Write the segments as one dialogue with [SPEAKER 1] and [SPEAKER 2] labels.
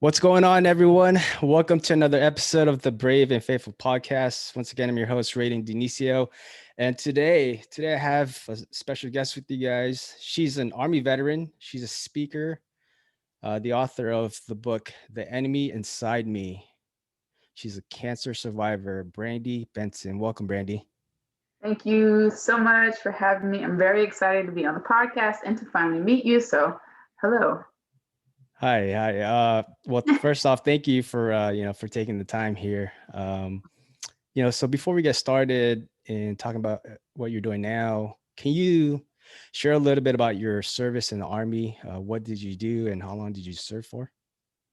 [SPEAKER 1] What's going on, everyone? Welcome to another episode of the Brave and Faithful podcast. Once again, I'm your host, Raiden Dinicio. And today I have a special guest with you guys. She's an Army veteran. She's a speaker, the author of the book, The Enemy Inside Me. She's a cancer survivor, Brandi Benson. Welcome, Brandi.
[SPEAKER 2] Thank you so much for having me. I'm very excited to be on the podcast and to finally meet you. So, hello.
[SPEAKER 1] Hi. Well, first off, thank you for for taking the time here. So before we get started in talking about what you're doing now, can you share a little bit about your service in the Army? What did you do and how long did you serve for?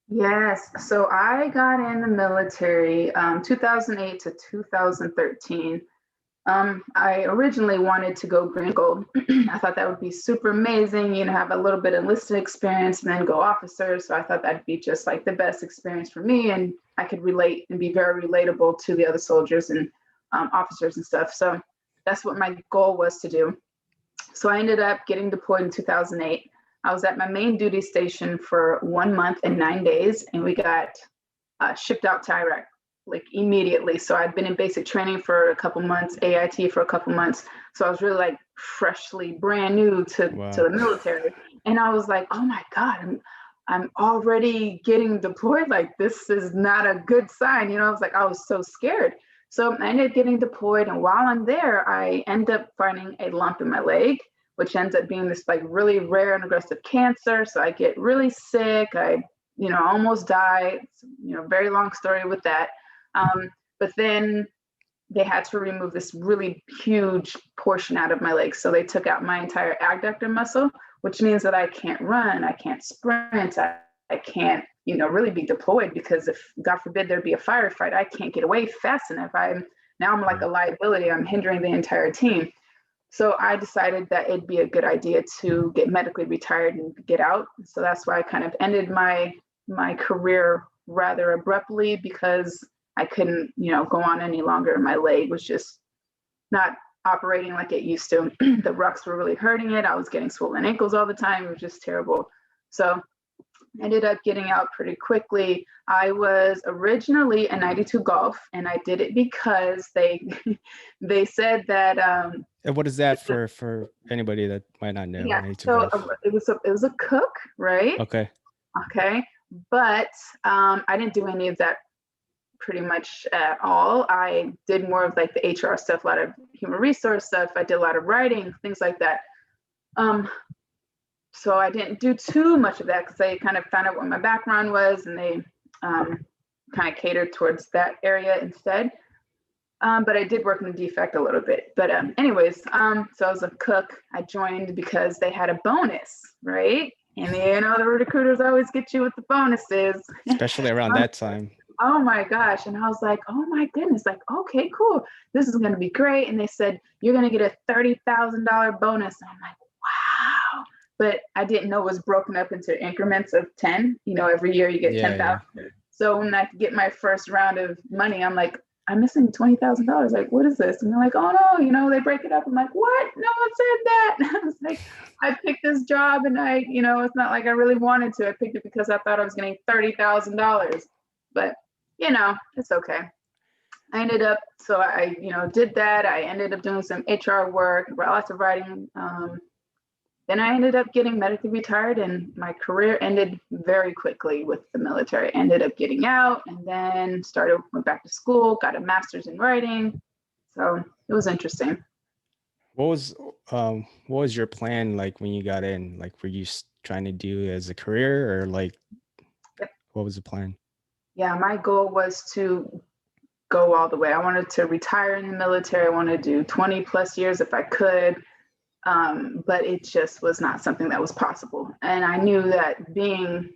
[SPEAKER 2] Yes. So I got in the military 2008 to 2013. I originally wanted to go green gold. I thought that would be super amazing, have a little bit of enlisted experience and then go officer. So I thought that'd be just like the best experience for me. And I could relate and be very relatable to the other soldiers and officers and stuff. So that's what my goal was to do. So I ended up getting deployed in 2008. I was at my main duty station for 1 month and 9 days, and we got shipped out to Iraq like immediately. So I'd been in basic training for a couple months, AIT for a couple months. So I was really like freshly brand new to the military. And I was like, oh my God, I'm already getting deployed. Like, this is not a good sign. I was so scared. So I ended up getting deployed. And while I'm there, I end up finding a lump in my leg, which ends up being this like really rare and aggressive cancer. So I get really sick. I almost die. It's, very long story with that. But then they had to remove this really huge portion out of my leg. So they took out my entire adductor muscle, which means that I can't run, I can't sprint, I can't, really be deployed, because if, God forbid, there'd be a firefight, I can't get away fast enough. I'm like a liability. I'm hindering the entire team. So I decided that it'd be a good idea to get medically retired and get out. So that's why I kind of ended my career rather abruptly, because I couldn't, go on any longer. My leg was just not operating like it used to. The rucks were really hurting it. I was getting swollen ankles all the time. It was just terrible. So I ended up getting out pretty quickly. I was originally a 92 Golf, and I did it because they said that.
[SPEAKER 1] And what is that for anybody that might not know?
[SPEAKER 2] Yeah, so it was a cook, right?
[SPEAKER 1] Okay.
[SPEAKER 2] But I didn't do any of that pretty much at all. I did more of like the HR stuff, a lot of human resource stuff. I did a lot of writing, things like that. So I didn't do too much of that, because they kind of found out what my background was, and they kind of catered towards that area instead. But I did work in the defect a little bit. But anyways, so I was a cook. I joined because they had a bonus, right? And the recruiters always get you with the bonuses.
[SPEAKER 1] Especially around that time.
[SPEAKER 2] Oh my gosh. And I was like, oh my goodness, like, okay, cool. This is going to be great. And they said, you're going to get a $30,000 bonus. And I'm like, wow. But I didn't know it was broken up into increments of 10, every year you get 10,000. Yeah. So when I get my first round of money, I'm like, I'm missing $20,000. Like, what is this? And they're like, oh no, they break it up. I'm like, what? No one said that. I was like, I picked this job, and I, it's not like I really wanted to. I picked it because I thought I was getting $30,000. But it's okay. I ended up, so I, did that. I ended up doing some HR work, lots of writing. Then I ended up getting medically retired, and my career ended very quickly with the military. I ended up getting out, and then went back to school, got a master's in writing. So it was interesting.
[SPEAKER 1] What was your plan like when you got in? Like, were you trying to do as a career, or like,
[SPEAKER 2] Yep.
[SPEAKER 1] What was the plan?
[SPEAKER 2] Yeah, my goal was to go all the way. I wanted to retire in the military. I wanted to do 20 plus years if I could. But it just was not something that was possible. And I knew that being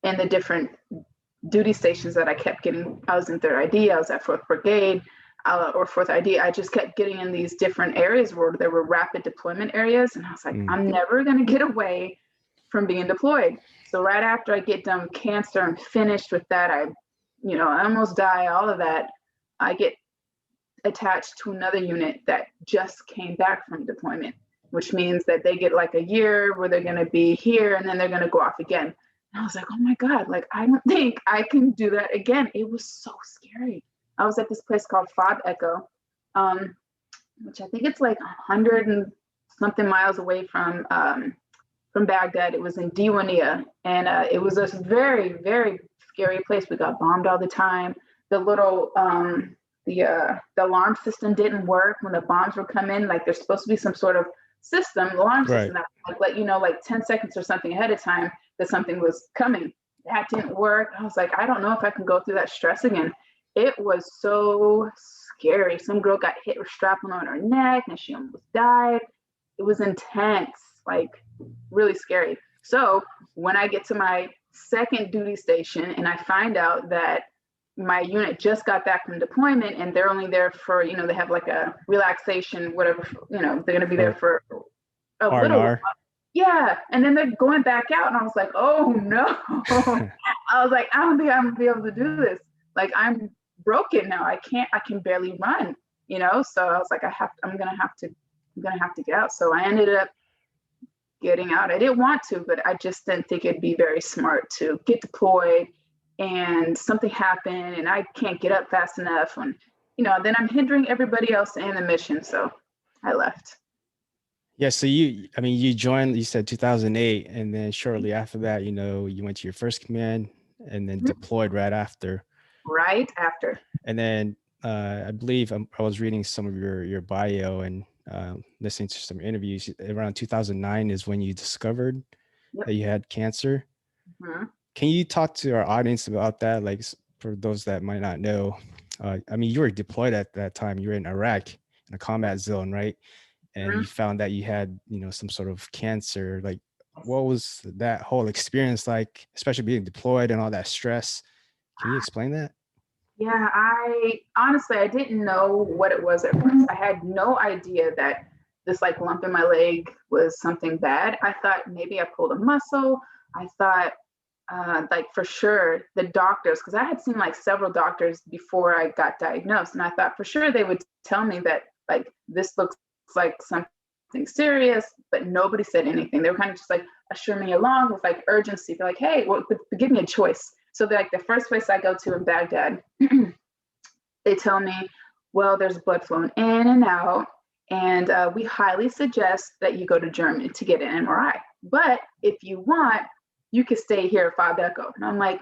[SPEAKER 2] in the different duty stations that I kept getting, I was in 3rd ID, I was at 4th Brigade, or 4th ID, I just kept getting in these different areas where there were rapid deployment areas. And I was like, I'm never going to get away from being deployed. So right after I get done with cancer and finished with that, I almost die, all of that, I get attached to another unit that just came back from deployment, which means that they get like a year where they're going to be here, and then they're going to go off again. And I was like, oh my God, like, I don't think I can do that again. It was so scary. I was at this place called Fob Echo, which I think it's like 100 and something miles away from Baghdad. It was in Diwania, and it was a very, very scary place. We got bombed all the time. The little the alarm system didn't work when the bombs would come in. Like, there's supposed to be some sort of alarm
[SPEAKER 1] Right.
[SPEAKER 2] system that would, like, let you know, like 10 seconds or something ahead of time that something was coming. That didn't work. I was like, I don't know if I can go through that stress again. It was so scary. Some girl got hit with shrapnel on her neck and she almost died. It was intense, like really scary. So when I get to my second duty station and I find out that my unit just got back from deployment and they're only there for, they have like a relaxation, whatever, they're going to be there for a little while.
[SPEAKER 1] R&R.
[SPEAKER 2] Yeah. And then they're going back out. And I was like, oh no. I was like, I don't think I'm going to be able to do this. Like, I'm broken now. I can barely run, So I was like, I'm going to have to get out. So I ended up getting out. I didn't want to, but I just didn't think it'd be very smart to get deployed and something happened and I can't get up fast enough. And, then I'm hindering everybody else in the mission. So I left.
[SPEAKER 1] Yeah. So you joined, you said 2008. And then shortly after that, you went to your first command and then deployed right after.
[SPEAKER 2] Right after.
[SPEAKER 1] And then I believe I was reading some of your bio and listening to some interviews. Around 2009 is when you discovered that you had cancer.
[SPEAKER 2] Mm-hmm.
[SPEAKER 1] Can you talk to our audience about that? Like, for those that might not know, you were deployed at that time. You were in Iraq in a combat zone, right? And you found that you had, some sort of cancer. Like, what was that whole experience like, especially being deployed and all that stress? Can you explain that?
[SPEAKER 2] Yeah, I didn't know what it was at first. I had no idea that this like lump in my leg was something bad. I thought maybe I pulled a muscle. I thought like for sure the doctors, because I had seen like several doctors before I got diagnosed, and I thought for sure they would tell me that like this looks like something serious, but nobody said anything. They were kind of just like usher me along with like urgency. They're like, hey, well, give me a choice. So like the first place I go to in Baghdad, they tell me, well, there's blood flowing in and out, and we highly suggest that you go to Germany to get an MRI. But if you want, you can stay here at Fob Echo. And I'm like,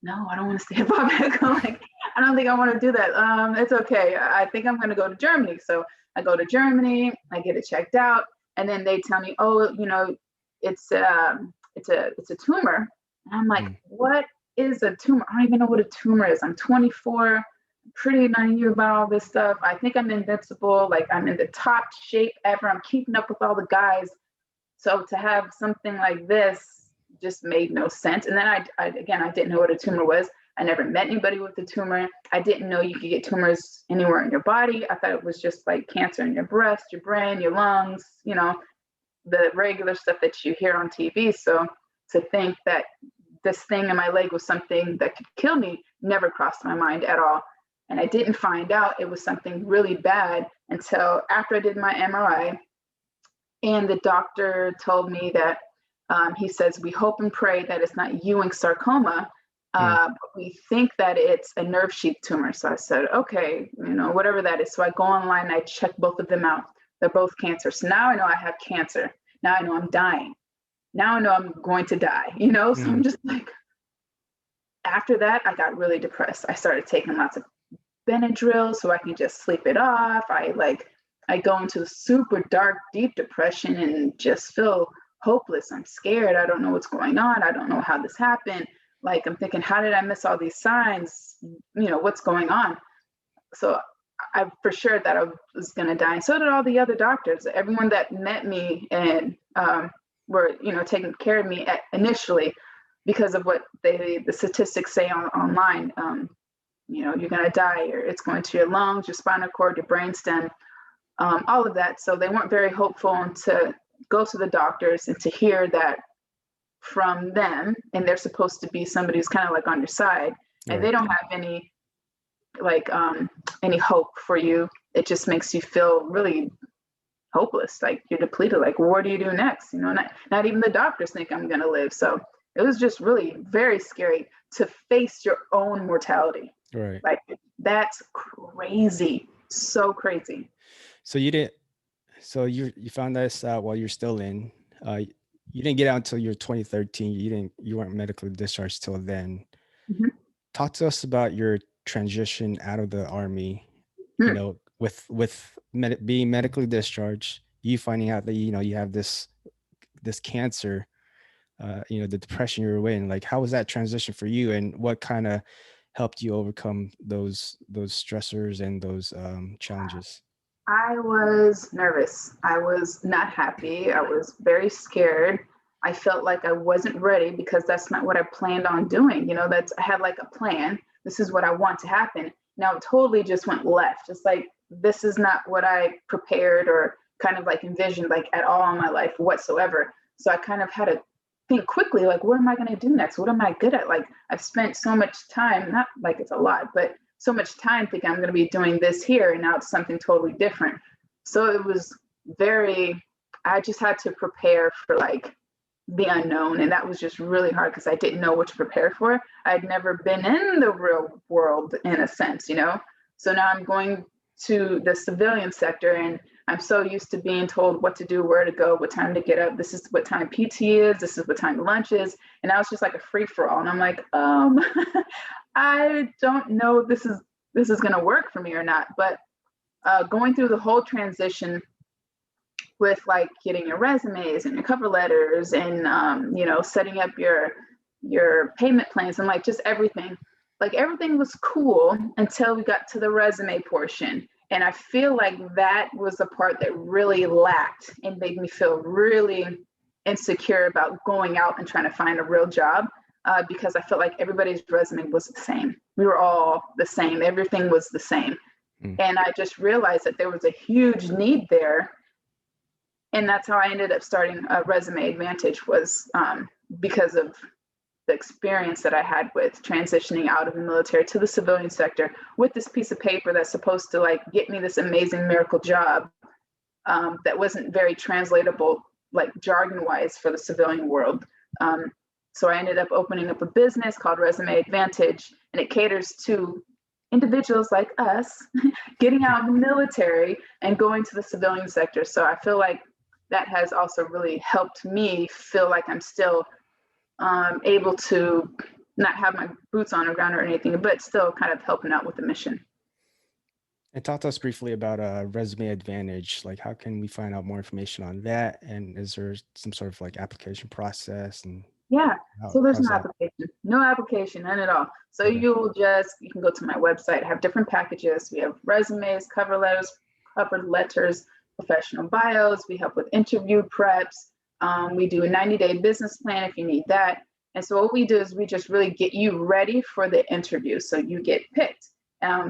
[SPEAKER 2] no, I don't want to stay at Fob Echo. Like, I don't think I want to do that. It's okay. I think I'm going to go to Germany. So I go to Germany, I get it checked out, and then they tell me, oh, it's a tumor. And I'm like, what is a tumor? I don't even know what a tumor is. I'm 24, pretty naive about all this stuff. I think I'm invincible. Like, I'm in the top shape ever. I'm keeping up with all the guys. So to have something like this just made no sense. And then I didn't know what a tumor was. I never met anybody with a tumor. I didn't know you could get tumors anywhere in your body. I thought it was just like cancer in your breast, your brain, your lungs, the regular stuff that you hear on TV. So to think that this thing in my leg was something that could kill me never crossed my mind at all. And I didn't find out it was something really bad until after I did my MRI. And the doctor told me that he says, we hope and pray that it's not Ewing sarcoma, but we think that it's a nerve sheath tumor. So I said, okay, whatever that is. So I go online and I check both of them out. They're both cancer. So now I know I have cancer. Now I know I'm dying. Now I know I'm going to die, So I'm just like, after that, I got really depressed. I started taking lots of Benadryl so I can just sleep it off. I go into super dark, deep depression and just feel hopeless. I'm scared. I don't know what's going on. I don't know how this happened. Like, I'm thinking, how did I miss all these signs? What's going on? So I for sure that I was going to die. And so did all the other doctors. Everyone that met me and were, taking care of me initially because of what the statistics say online. You're going to die, or it's going to your lungs, your spinal cord, your brainstem. All of that. So they weren't very hopeful to go to the doctors and to hear that from them. And they're supposed to be somebody who's kind of like on your side, and they don't have any hope for you. It just makes you feel really hopeless. Like, you're depleted. Like, what do you do next? Not even the doctors think I'm going to live. So It was just really very scary to face your own mortality.
[SPEAKER 1] Right.
[SPEAKER 2] Like, that's crazy. So crazy.
[SPEAKER 1] So you found this out while you're still in. You didn't get out until you're 2013. You weren't medically discharged till then.
[SPEAKER 2] Mhm.
[SPEAKER 1] Talk to us about your transition out of the Army,
[SPEAKER 2] Hmm.
[SPEAKER 1] being medically discharged, you finding out that you have this cancer, the depression you were in. Like, how was that transition for you, and what kind of helped you overcome those stressors and those challenges?
[SPEAKER 2] I was nervous. I was not happy. I was very scared. I felt like I wasn't ready because that's not what I planned on doing. I had like a plan. This is what I want to happen. Now it totally just went left. It's like, this is not what I prepared or kind of like envisioned like at all in my life whatsoever. So I kind of had to think quickly, like, what am I going to do next? What am I good at? Like, I've spent so much time, not like it's a lot, but so much time thinking I'm going to be doing this here, and now it's something totally different. So it was I just had to prepare for like the unknown. And that was just really hard because I didn't know what to prepare for. I'd never been in the real world in a sense. So now I'm going to the civilian sector, and I'm so used to being told what to do, where to go, what time to get up. This is what time PT is. This is what time lunch is. And now it's just like a free for all. And I'm like, I don't know if this is going to work for me or not. But going through the whole transition with like getting your resumes and your cover letters and setting up your payment plans and like just everything. Like, everything was cool until we got to the resume portion. And I feel like that was the part that really lacked and made me feel really insecure about going out and trying to find a real job. Because I felt like everybody's resume was the same. We were all the same. Everything was the same. And I just realized that there was a huge need there. And that's how I ended up starting Resume Advantage, was because of the experience that I had with transitioning out of the military to the civilian sector with this piece of paper that's supposed to like get me this amazing miracle job that wasn't very translatable, like jargon wise, for the civilian world. So I ended up opening up a business called Resume Advantage, and it caters to individuals like us getting out of the military and going to the civilian sector. So I feel like that has also really helped me feel like I'm still able to not have my boots on the ground or anything, but still kind of helping out with the mission.
[SPEAKER 1] And talk to us briefly about Resume Advantage. Like, how can we find out more information on that? And is there some sort of like application process? And
[SPEAKER 2] Yeah, so there's
[SPEAKER 1] how's that?
[SPEAKER 2] no application, none at all. So
[SPEAKER 1] Okay.
[SPEAKER 2] you can go to my website, have different packages. We have resumes, cover letters, professional bios. We help with interview preps. We do a 90-day business plan if you need that. And so what we do is we just really get you ready for the interview, so you get picked.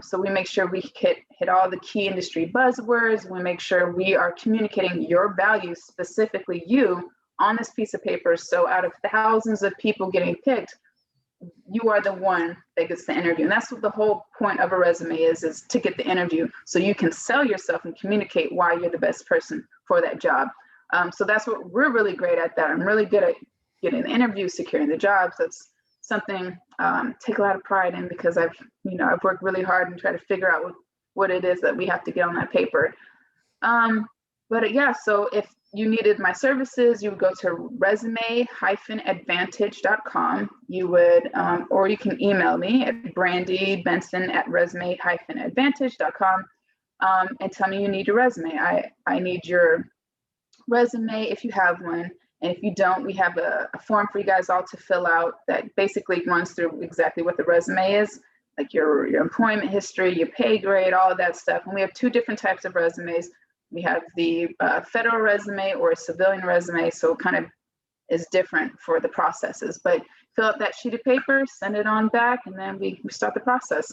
[SPEAKER 2] So we make sure we hit all the key industry buzzwords. We make sure we are communicating your values, specifically you, on this piece of paper. So out of thousands of people getting picked, you are the one that gets the interview. And that's what the whole point of a resume is to get the interview, so you can sell yourself and communicate why you're the best person for that job. So that's what we're really great at. That I'm really good at getting the interviews, securing the jobs. That's something take a lot of pride in, because I've worked really hard and try to figure out what it is that we have to get on that paper. But yeah, so if you needed my services, you would go to resume-advantage.com. You would, or you can email me at Brandi Benson at resume-advantage.com and tell me you need your resume. I need your resume if you have one. And if you don't, we have a form for you guys all to fill out that basically runs through exactly what the resume is, like your employment history, your pay grade, all of that stuff. And we have two different types of resumes. We have the federal resume or a civilian resume, so it kind of is different for the processes. But fill out that sheet of paper, send it on back, and then we start the process.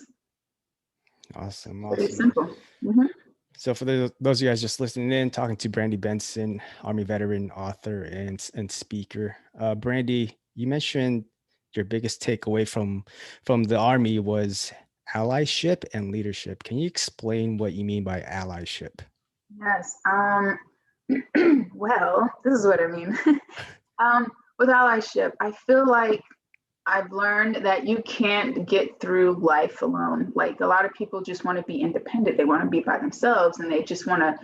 [SPEAKER 1] Awesome.
[SPEAKER 2] Pretty simple. Mm-hmm.
[SPEAKER 1] So for those of you guys just listening in, talking to Brandi Benson, Army veteran, author, and speaker. Brandi, you mentioned your biggest takeaway from the Army was allyship and leadership. Can you explain what you mean by allyship?
[SPEAKER 2] Yes. Well, this is what I mean. with allyship, I feel like I've learned that you can't get through life alone. Like a lot of people just want to be independent. They want to be by themselves and they just want to,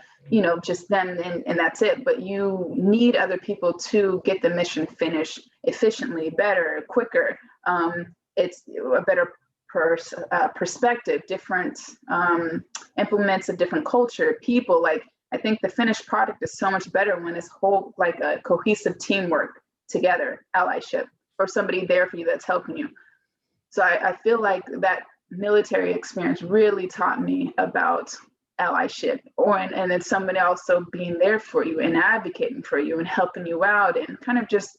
[SPEAKER 2] just them and that's it. But you need other people to get the mission finished efficiently, better, quicker. It's a better perspective, different implements a different culture, people. Like I think the finished product is so much better when it's whole, like a cohesive teamwork together, allyship, or somebody there for you that's helping you. So I feel like that military experience really taught me about allyship, and then somebody also being there for you and advocating for you and helping you out and kind of just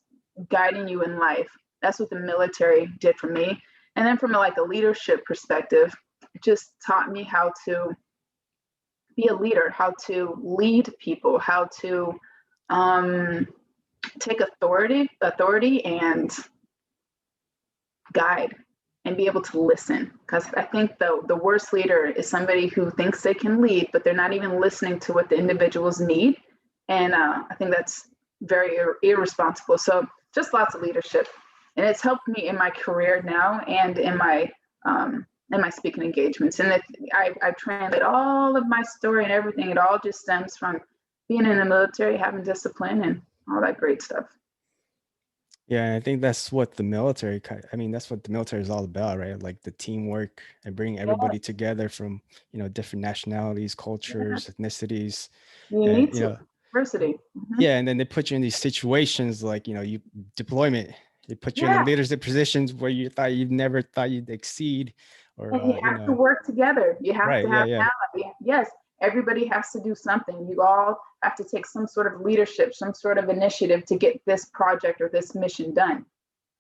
[SPEAKER 2] guiding you in life. That's what the military did for me. And then from a leadership perspective, it just taught me how to be a leader, how to lead people, how to take authority and guide and be able to listen. Because I think the worst leader is somebody who thinks they can lead, but they're not even listening to what the individuals need. And I think that's very irresponsible. So just lots of leadership. And it's helped me in my career now and in my speaking engagements. And I translate all of my story and everything. It all just stems from being in the military, having discipline and all that great stuff.
[SPEAKER 1] Yeah, I think that's what the military, that's what the military is all about, right? Like the teamwork and bringing everybody together from, different nationalities, cultures, ethnicities.
[SPEAKER 2] You need to. Diversity.
[SPEAKER 1] Mm-hmm. Yeah, and then they put you in these situations like, you deployment. They put you in the leadership positions where you never thought you'd exceed, or
[SPEAKER 2] and you have to work together. You have to have ally. Yes, everybody has to do something. You all have to take some sort of leadership, some sort of initiative to get this project or this mission done.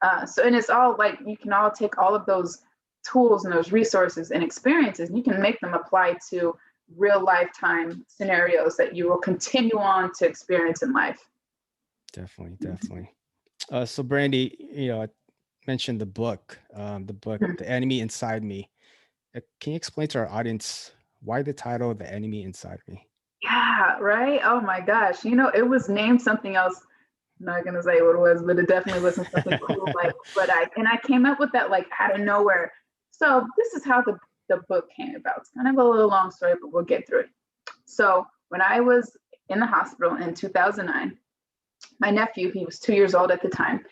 [SPEAKER 2] And it's all like you can all take all of those tools and those resources and experiences, and you can make them apply to real lifetime scenarios that you will continue on to experience in life.
[SPEAKER 1] Definitely. So Brandi, I mentioned the book, The Enemy Inside Me. Can you explain to our audience why the title, The Enemy Inside Me?
[SPEAKER 2] Yeah, right. Oh my gosh. It was named something else. I'm not gonna say what it was, but it definitely wasn't something cool. I came up with that out of nowhere. So this is how the book came about. It's kind of a little long story, but we'll get through it. So when I was in the hospital in 2009, my nephew, he was 2 years old at the time.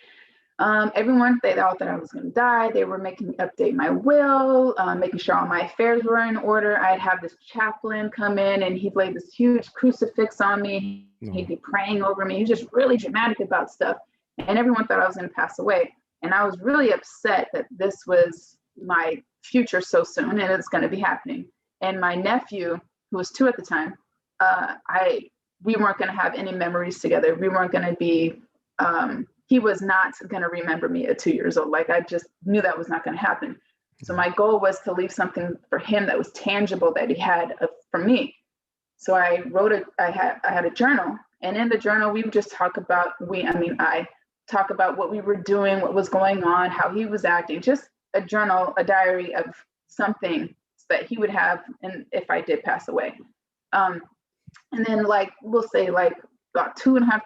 [SPEAKER 2] Everyone, they thought that I was going to die. They were making me update my will, making sure all my affairs were in order. I'd have this chaplain come in and he'd lay this huge crucifix on me. He'd be praying over me. He's just really dramatic about stuff. And everyone thought I was going to pass away. And I was really upset that this was my future so soon and it's going to be happening. And my nephew, who was 2 at the time, we weren't going to have any memories together. We weren't going to be, he was not going to remember me at 2 years old. I just knew that was not going to happen. So my goal was to leave something for him that was tangible that he had for me. So I had a journal, and in the journal, we would just talk about, I talk about what we were doing, what was going on, how he was acting, just a journal, a diary of something that he would have. And if I did pass away, and then we'll say about 2.5,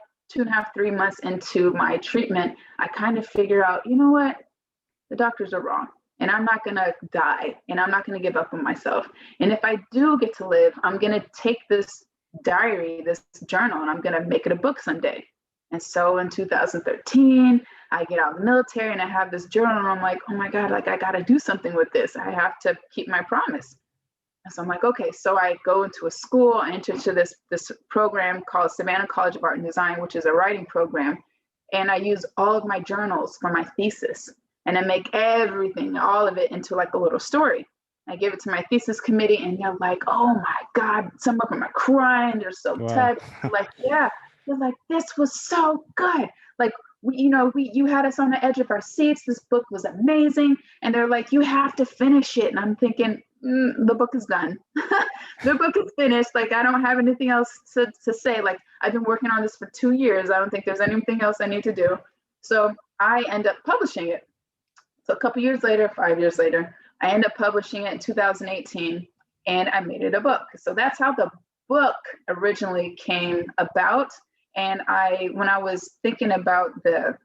[SPEAKER 2] 3 months into my treatment, I kind of figure out, you know what, the doctors are wrong and I'm not going to die and I'm not going to give up on myself. And if I do get to live, I'm going to take this diary, this journal, and I'm going to make it a book someday. And so in 2013, I get out of the military and I have this journal and I'm like, oh my God, I got to do something with this. I have to keep my promise. And so I'm like, okay, so I go into a school, I enter into this program called Savannah College of Art and Design, which is a writing program. And I use all of my journals for my thesis. And I make everything, all of it, into a little story. I give it to my thesis committee and they're like, oh my God, some of them are crying, they're so touched. Yeah, they're like, this was so good. You had us on the edge of our seats. This book was amazing. And they're like, you have to finish it. And I'm thinking, the book is done. The book is finished. I don't have anything else to say. I've been working on this for 2 years. I don't think there's anything else I need to do. So I end up publishing it. So a couple years later, 5 years later, I end up publishing it in 2018 and I made it a book. So that's how the book originally came about. And when I was thinking about the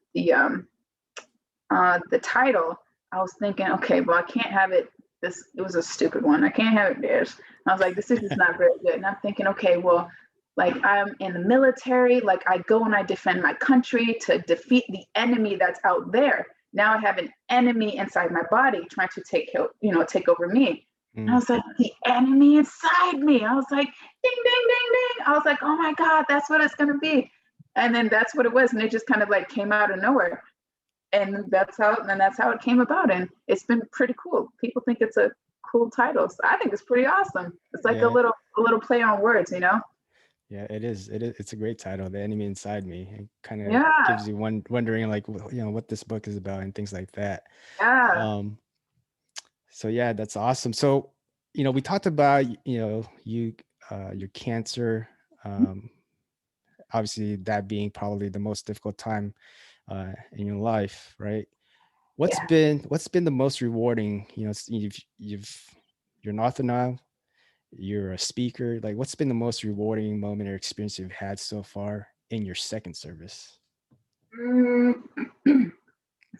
[SPEAKER 2] title, I was thinking, okay, well, I can't have it. It was a stupid one. I can't have it theirs. I was like, this is just not very good. And I'm thinking, okay, well, like I'm in the military, like I go and I defend my country to defeat the enemy that's out there. Now I have an enemy inside my body trying to take over me. And I was like, the enemy inside me. I was like, ding, ding, ding, ding. I was like, oh my God, that's what it's gonna be. And then that's what it was. And it just kind of like came out of nowhere. And that's how it came about. And it's been pretty cool. People think it's a cool title. So I think it's pretty awesome. It's like a little play on words, you know?
[SPEAKER 1] Yeah, it is. It's a great title, The Enemy Inside Me. It kind of
[SPEAKER 2] Yeah.
[SPEAKER 1] gives you wondering like, what this book is about and things like that.
[SPEAKER 2] Yeah.
[SPEAKER 1] So yeah, that's awesome. So, we talked about, your cancer, obviously that being probably the most difficult time in your life, right? What's been the most rewarding, you're an author now, you're a speaker, like what's been the most rewarding moment or experience you've had so far in your second service?
[SPEAKER 2] I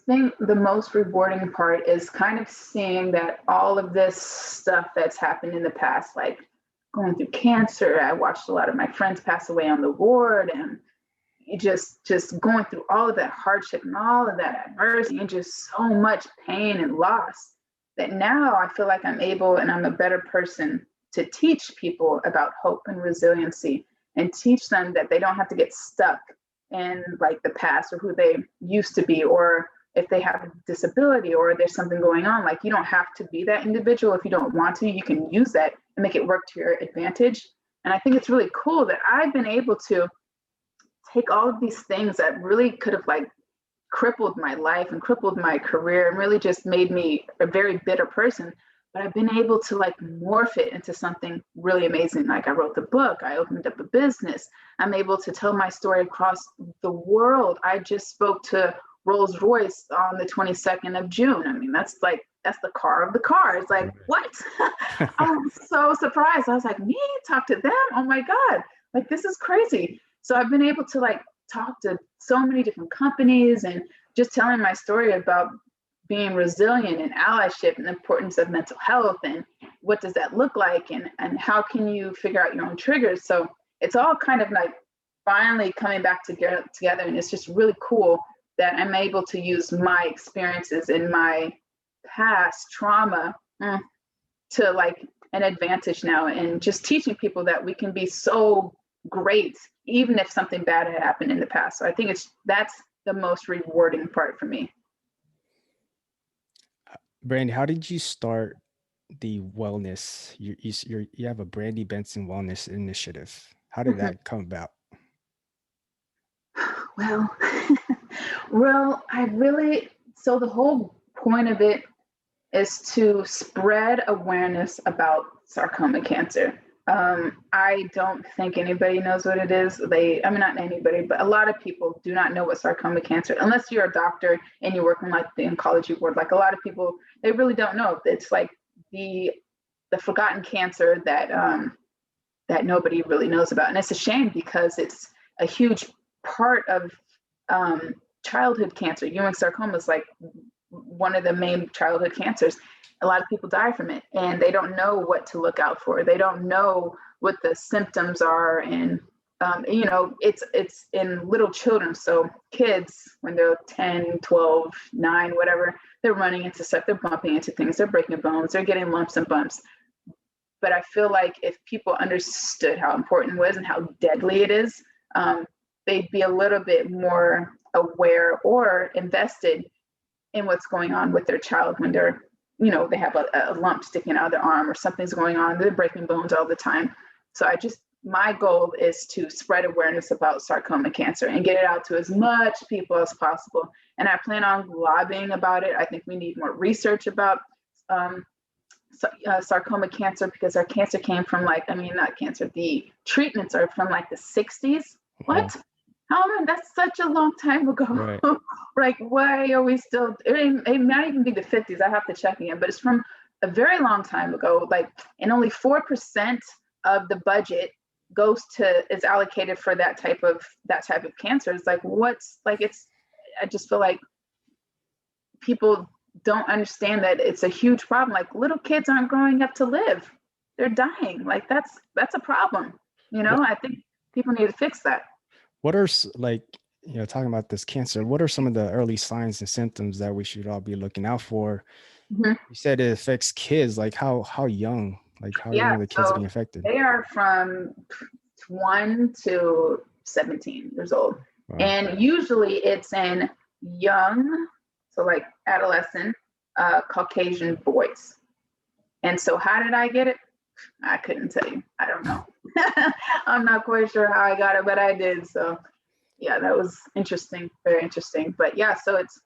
[SPEAKER 2] think the most rewarding part is kind of seeing that all of this stuff that's happened in the past, like going through cancer, I watched a lot of my friends pass away on the ward, and just going through all of that hardship and all of that adversity and just so much pain and loss, that now I feel like I'm able and I'm a better person to teach people about hope and resiliency and teach them that they don't have to get stuck in like the past or who they used to be, or if they have a disability or there's something going on, like you don't have to be that individual. If you don't want to, you can use that and make it work to your advantage. And I think it's really cool that I've been able to take all of these things that really could have like crippled my life and crippled my career and really just made me a very bitter person. But I've been able to like morph it into something really amazing. Like I wrote the book, I opened up a business. I'm able to tell my story across the world. I just spoke to Rolls-Royce on the 22nd of June. I mean, that's the car of the cars. Like, what? I was so surprised. I was like, me talk to them? Oh my God, like this is crazy. So I've been able to like talk to so many different companies and just telling my story about being resilient and allyship and the importance of mental health and what does that look like and how can you figure out your own triggers. So it's all kind of like finally coming back together, and it's just really cool that I'm able to use my experiences and my past trauma to like an advantage now, and just teaching people that we can be so great even if something bad had happened in the past. So I think that's the most rewarding part for me.
[SPEAKER 1] Brandi, how did you start the wellness? You have a Brandi Benson wellness initiative. How did that come about?
[SPEAKER 2] Well, so the whole point of it is to spread awareness about sarcoma cancer. I don't think anybody knows what it is. Not anybody, but a lot of people do not know what sarcoma cancer, unless you're a doctor and you work in like the oncology ward. Like a lot of people, they really don't know. It's like the forgotten cancer that nobody really knows about. And it's a shame because it's a huge part of childhood cancer. Ewing sarcoma is like one of the main childhood cancers. A lot of people die from it and they don't know what to look out for. They don't know what the symptoms are. And, it's in little children. So kids, when they're 10, 12, 9, whatever, they're running into stuff, they're bumping into things, they're breaking bones, they're getting lumps and bumps. But I feel like if people understood how important it was and how deadly it is, they'd be a little bit more aware or invested in what's going on with their child when they're, they have a lump sticking out of their arm or something's going on, they're breaking bones all the time. So my goal is to spread awareness about sarcoma cancer and get it out to as much people as possible. And I plan on lobbying about it. I think we need more research about sarcoma cancer, because our cancer came from the treatments are from like the 60s. What? How long? That's such a long time ago. Right. Like, why are we still, it might even be the 50s. I have to check again, but it's from a very long time ago. Like, and only 4% of the budget is allocated for that type of cancer. It's like, I just feel like people don't understand that it's a huge problem. Like, little kids aren't growing up to live. They're dying. Like, that's a problem. I think people need to fix that.
[SPEAKER 1] What are talking about this cancer, what are some of the early signs and symptoms that we should all be looking out for? Mm-hmm. You said it affects kids. Like how young? Like how young are the kids being affected?
[SPEAKER 2] They are from 1 to 17 years old. Wow. And usually it's in young, so like adolescent, Caucasian boys. And so how did I get it? I couldn't tell you. I don't know. I'm not quite sure how I got it, but I did. So yeah, that was interesting. Very interesting. But yeah, so it's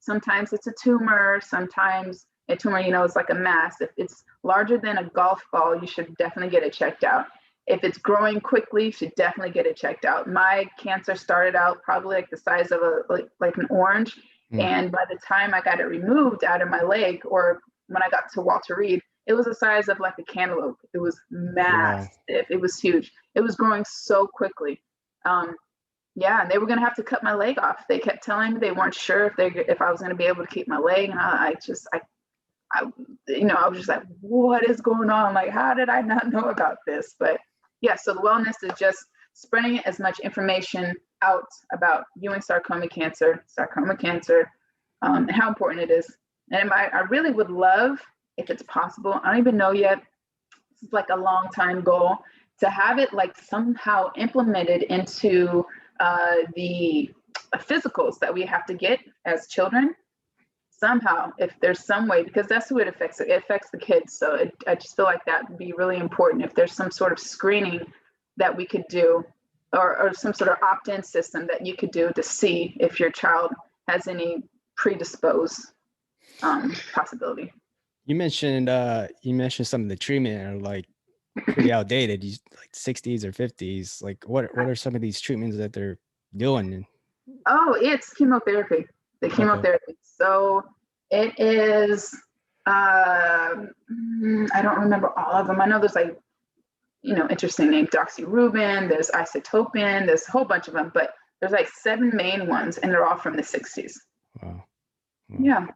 [SPEAKER 2] sometimes it's a tumor. Sometimes a tumor, is like a mass. If it's larger than a golf ball, you should definitely get it checked out. If it's growing quickly, you should definitely get it checked out. My cancer started out probably like the size of like an orange. And by the time I got it removed out of my leg, or when I got to Walter Reed, it was the size of like a cantaloupe. It was massive. Wow. It was huge. It was growing so quickly. Yeah, and they were gonna have to cut my leg off. They kept telling me they weren't sure if I was gonna be able to keep my leg, and I was just like, what is going on? Like, how did I not know about this? But yeah, so the wellness is just spreading as much information out about Ewing sarcoma cancer, and how important it is. And I really would love, if it's possible, I don't even know yet, this is like a long time goal, to have it like somehow implemented into the physicals that we have to get as children. Somehow, if there's some way, because that's who it affects. It affects the kids. So I just feel like that would be really important. If there's some sort of screening that we could do, or some sort of opt-in system that you could do to see if your child has any predisposed possibility.
[SPEAKER 1] You mentioned some of the treatment are like pretty outdated, like 60s or 50s. Like what are some of these treatments that they're doing?
[SPEAKER 2] Oh, it's chemotherapy. The chemotherapy. Okay. So it is, I don't remember all of them. I know there's like, interesting name, doxorubicin, there's isotopin, there's a whole bunch of them, but there's like 7 main ones, and they're all from the 60s. Wow. Yeah.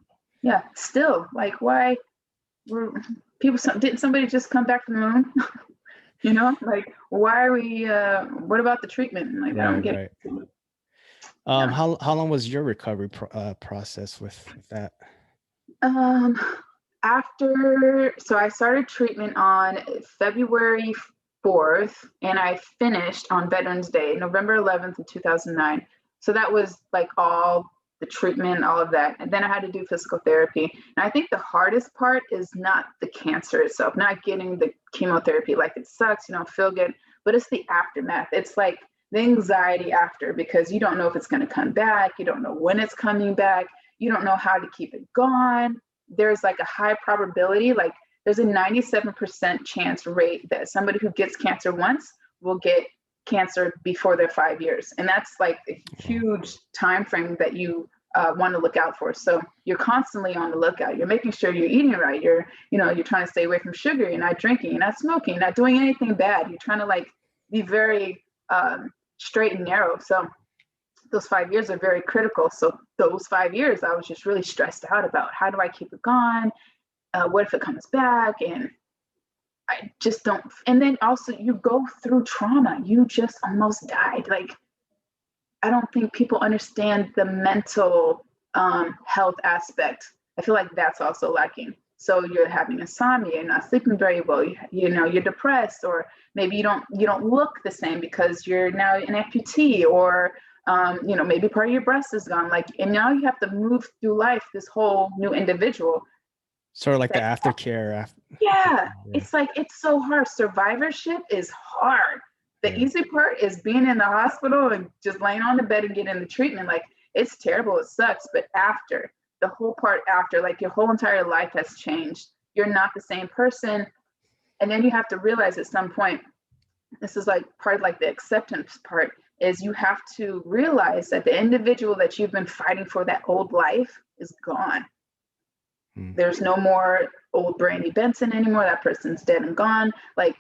[SPEAKER 2] Still, like, why were people? Didn't somebody just come back from the moon? Like, why are we? What about the treatment? Like, I don't get it.
[SPEAKER 1] How long was your recovery process with that?
[SPEAKER 2] So I started treatment on February 4th, and I finished on Veterans Day, November 11th of 2009. So that was like all the treatment, all of that. And then I had to do physical therapy. And I think the hardest part is not the cancer itself, not getting the chemotherapy. Like, it sucks, you don't feel good, but it's the aftermath. It's like the anxiety after, because you don't know if it's going to come back. You don't know when it's coming back. You don't know how to keep it gone. There's like a high probability, like there's a 97% chance rate that somebody who gets cancer once will get cancer before they're 5 years. And that's like a huge time frame that you want to look out for. So you're constantly on the lookout. You're making sure you're eating right. You're trying to stay away from sugar. You're not drinking, you're not smoking, you're not doing anything bad. You're trying to like be very straight and narrow. So those 5 years are very critical. So those 5 years, I was just really stressed out about, how do I keep it going? What if it comes back? And I just don't. And then also you go through trauma. You just almost died. Like, I don't think people understand the mental health aspect. I feel like that's also lacking. So you're having insomnia, you're not sleeping very well, you're depressed, or maybe you don't look the same because you're now an amputee, or maybe part of your breast is gone. Like, and now you have to move through life, this whole new individual.
[SPEAKER 1] Sort of like the aftercare.
[SPEAKER 2] Yeah, it's like, it's so hard. Survivorship is hard. The easy part is being in the hospital and just laying on the bed and getting the treatment. Like, it's terrible, it sucks. But after, the whole part after, like, your whole entire life has changed. You're not the same person. And then you have to realize at some point, this is like part of like the acceptance part, is you have to realize that the individual that you've been fighting for, that old life, is gone. There's no more old Brandi Benson anymore. That person's dead and gone. Like,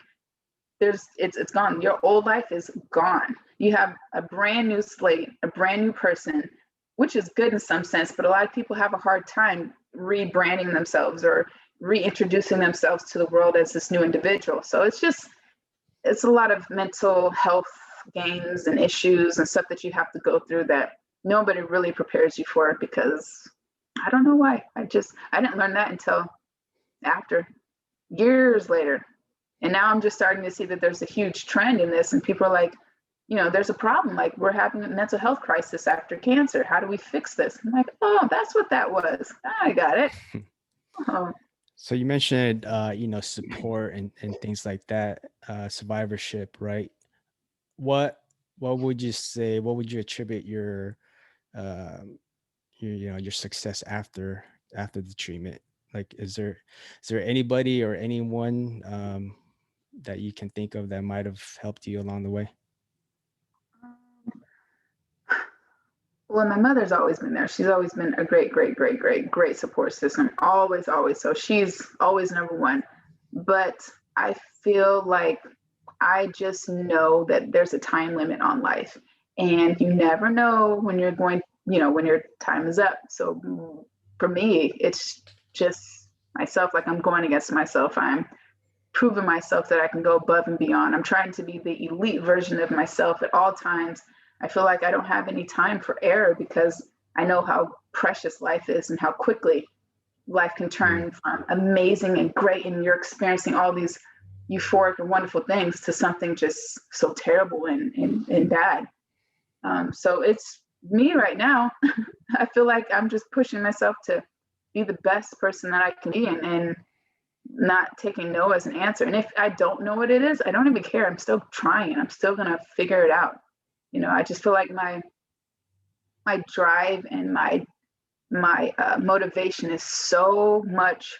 [SPEAKER 2] it's gone. Your old life is gone. You have a brand new slate, a brand new person, which is good in some sense, but a lot of people have a hard time rebranding themselves or reintroducing themselves to the world as this new individual. So it's a lot of mental health games and issues and stuff that you have to go through that nobody really prepares you for, because I don't know why. I didn't learn that until after, years later. And now I'm just starting to see that there's a huge trend in this, and people are like, there's a problem. Like, we're having a mental health crisis after cancer. How do we fix this? I'm like, oh, that's what that was. I got it. Oh.
[SPEAKER 1] So you mentioned, support and things like that, survivorship, right? What would you say? What would you attribute your success after the treatment? Like, is there anybody or anyone that you can think of that might have helped you along the way?
[SPEAKER 2] Well, my mother's always been there. She's always been a great, great, great, great, great support system. Always, always. So she's always number one. But I feel like I just know that there's a time limit on life, and you never know when you're going, when your time is up. So for me, it's just myself. Like, I'm going against myself. I'm proving myself that I can go above and beyond. I'm trying to be the elite version of myself at all times. I feel like I don't have any time for error, because I know how precious life is and how quickly life can turn from amazing and great, and you're experiencing all these euphoric and wonderful things, to something just so terrible and bad. So it's me right now. I feel like I'm just pushing myself to be the best person that I can be, and not taking no as an answer. And if I don't know what it is, I don't even care. I'm still trying. I'm still going to figure it out. I just feel like my drive and my motivation is so much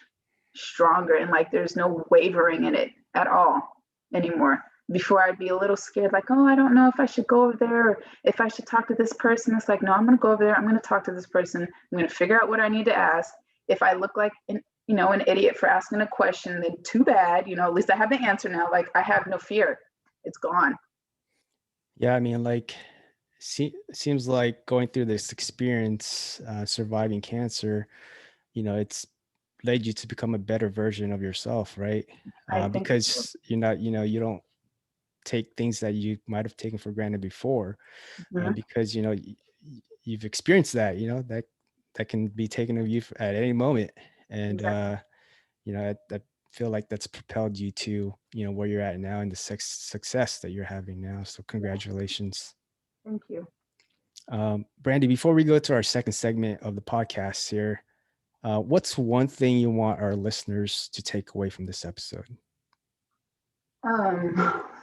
[SPEAKER 2] stronger, and like there's no wavering in it at all anymore. Before, I'd be a little scared, like, oh, I don't know if I should go over there, or if I should talk to this person. It's like, no, I'm going to go over there. I'm going to talk to this person. I'm going to figure out what I need to ask. If I look like an idiot for asking a question, then too bad. At least I have the answer now. Like, I have no fear. It's gone.
[SPEAKER 1] Yeah, I mean, like, seems like going through this experience, surviving cancer, it's led you to become a better version of yourself, right? Because
[SPEAKER 2] so.
[SPEAKER 1] you're not, you don't take things that you might have taken for granted before, because you've experienced that, that can be taken of you at any moment, and I feel like that's propelled you to where you're at now, and the success that you're having now. So congratulations.
[SPEAKER 2] Thank you.
[SPEAKER 1] Brandi, before we go to our second segment of the podcast here, what's one thing you want our listeners to take away from this episode?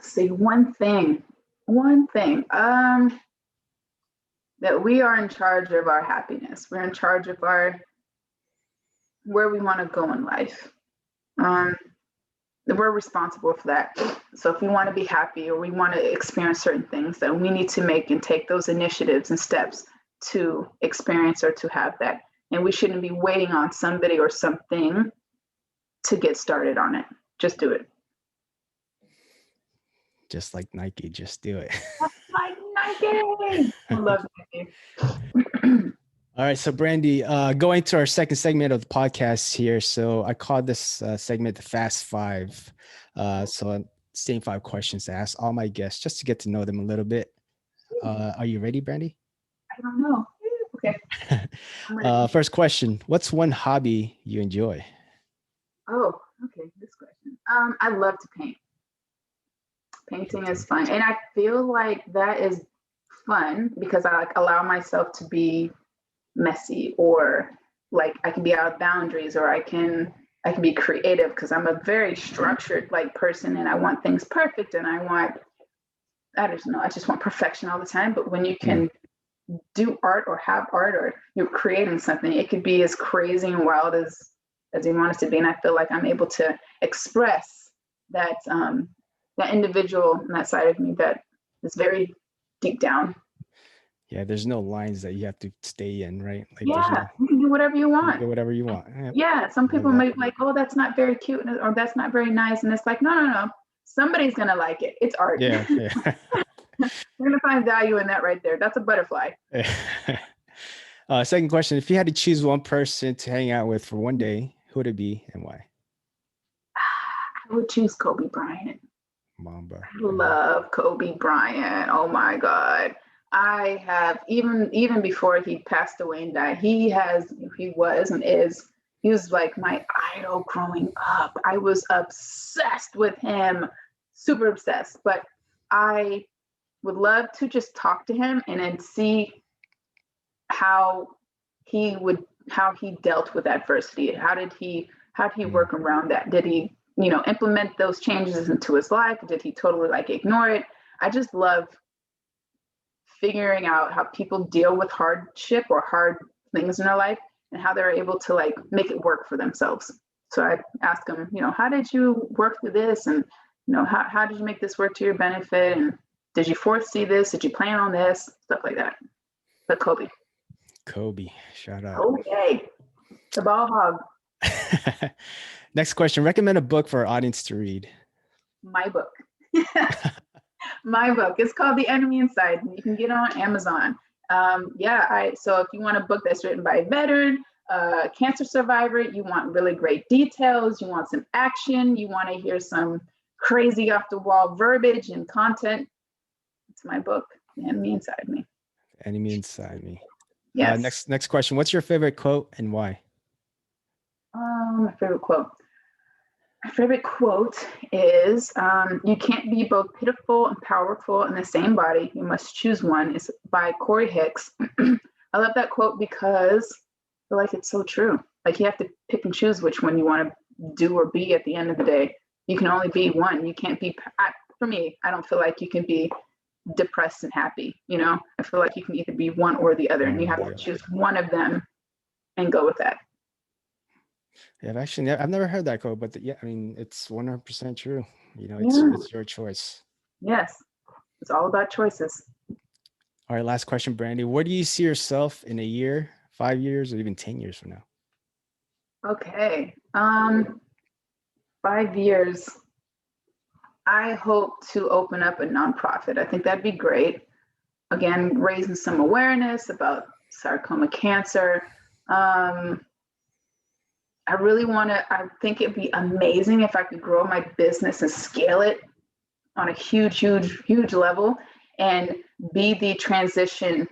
[SPEAKER 2] See, one thing, that we are in charge of our happiness. We're in charge of where we want to go in life. We're responsible for that. So if we want to be happy, or we want to experience certain things, then we need to make and take those initiatives and steps to experience or to have that. And we shouldn't be waiting on somebody or something to get started on it. Just do it.
[SPEAKER 1] Just like Nike, just do it.
[SPEAKER 2] Just like Nike. I love Nike.
[SPEAKER 1] All right, so Brandi, going to our second segment of the podcast here. So I called this segment the Fast Five. So same 5 questions to ask all my guests, just to get to know them a little bit. Are you ready, Brandi?
[SPEAKER 2] I don't know. Okay.
[SPEAKER 1] First question: what's one hobby you enjoy?
[SPEAKER 2] Oh, okay. This question. I love to paint. Painting is fun, and I feel like that is fun because I allow myself to be messy, or like I can be out of boundaries, or I can be creative, because I'm a very structured person, and I want things perfect, and I just want perfection all the time. But when you can do art or have art, or you're creating something, it could be as crazy and wild as you want it to be. And I feel like I'm able to express that that individual and that side of me that is very deep down.
[SPEAKER 1] Yeah, there's no lines that you have to stay in, right? Like,
[SPEAKER 2] you can do whatever you want.
[SPEAKER 1] Do whatever you want.
[SPEAKER 2] Yeah, some people may be like, oh, that's not very cute, or that's not very nice. And it's like, no. somebody's going to like it. It's art.
[SPEAKER 1] Yeah.
[SPEAKER 2] You're going to find value in that right there. That's a butterfly.
[SPEAKER 1] Second question. If you had to choose one person to hang out with for one day, who would it be and why?
[SPEAKER 2] I would choose Kobe Bryant.
[SPEAKER 1] Mamba.
[SPEAKER 2] I love Kobe Bryant. Oh my God. I have even before he passed away and died, he was like my idol growing up. I was obsessed with him, super obsessed. But I would love to just talk to him and then see how he dealt with adversity. How did he work around that? Did he, implement those changes into his life? Did he totally ignore it? I just love figuring out how people deal with hardship or hard things in their life and how they're able to make it work for themselves. So I ask them, how did you work through this? And, how did you make this work to your benefit? And did you foresee this? Did you plan on this? Stuff like that. But Kobe,
[SPEAKER 1] shout out.
[SPEAKER 2] Okay. The ball hog.
[SPEAKER 1] Next question. Recommend a book for our audience to read.
[SPEAKER 2] My book. My book. It's called The Enemy Inside. You can get it on Amazon. So if you want a book that's written by a veteran, cancer survivor, you want really great details, you want some action, you want to hear some crazy off the wall verbiage and content, it's my book, The Enemy Inside Me.
[SPEAKER 1] Enemy Inside Me.
[SPEAKER 2] Yes.
[SPEAKER 1] Next question. What's your favorite quote and why?
[SPEAKER 2] My favorite quote. My favorite quote is, you can't be both pitiful and powerful in the same body. You must choose one. It's by Corey Hicks. I love that quote because I feel like it's so true. You have to pick and choose which one you want to do or be at the end of the day. You can only be one. You can't be, for me, I don't feel like you can be depressed and happy. I feel like you can either be one or the other, and you have to choose one of them and go with that.
[SPEAKER 1] Yeah, I've never heard that quote, but it's 100% true. It's your choice.
[SPEAKER 2] Yes, it's all about choices.
[SPEAKER 1] All right, last question, Brandi. Where do you see yourself in a year, 5 years, or even 10 years from now?
[SPEAKER 2] Okay, 5 years. I hope to open up a nonprofit. I think that'd be great. Again, raising some awareness about sarcoma cancer. I think it'd be amazing if I could grow my business and scale it on a huge level and be the transition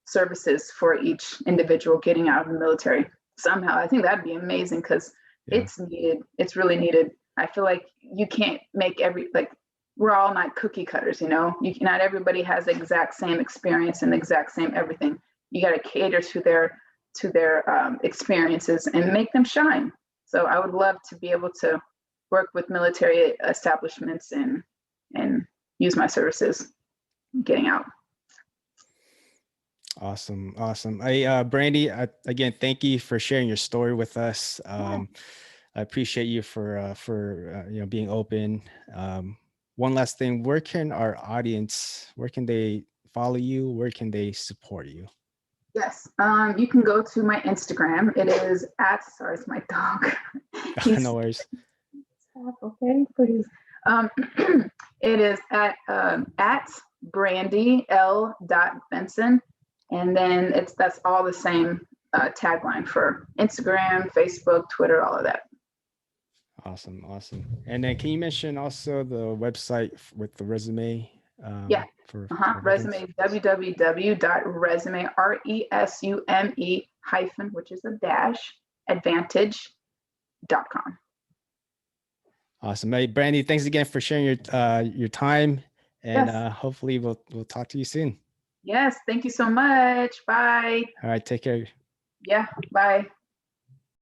[SPEAKER 2] services for each individual getting out of the military somehow. I think that'd be amazing because it's needed. It's really needed. I feel like you can't make we're all not cookie cutters, not everybody has the exact same experience and the exact same everything. You got to cater to their experiences and make them shine. So I would love to be able to work with military establishments and use my services getting out.
[SPEAKER 1] Awesome. Brandi, again, thank you for sharing your story with us. I appreciate you for being open. One last thing, where can they follow you? Where can they support you?
[SPEAKER 2] Yes, you can go to my Instagram. It is sorry, it's my dog.
[SPEAKER 1] No worries.
[SPEAKER 2] Okay, please. It is at Brandi L.Benson. And then that's all the same tagline for Instagram, Facebook, Twitter, all of that.
[SPEAKER 1] Awesome. And then can you mention also the website with the resume?
[SPEAKER 2] Resume, www.resume, resume, which is a dash, advantage.com.
[SPEAKER 1] Awesome. Hey, Brandi, thanks again for sharing your time, and hopefully we'll talk to you soon.
[SPEAKER 2] Yes, thank you so much. Bye.
[SPEAKER 1] All right, take care.
[SPEAKER 2] Yeah, bye.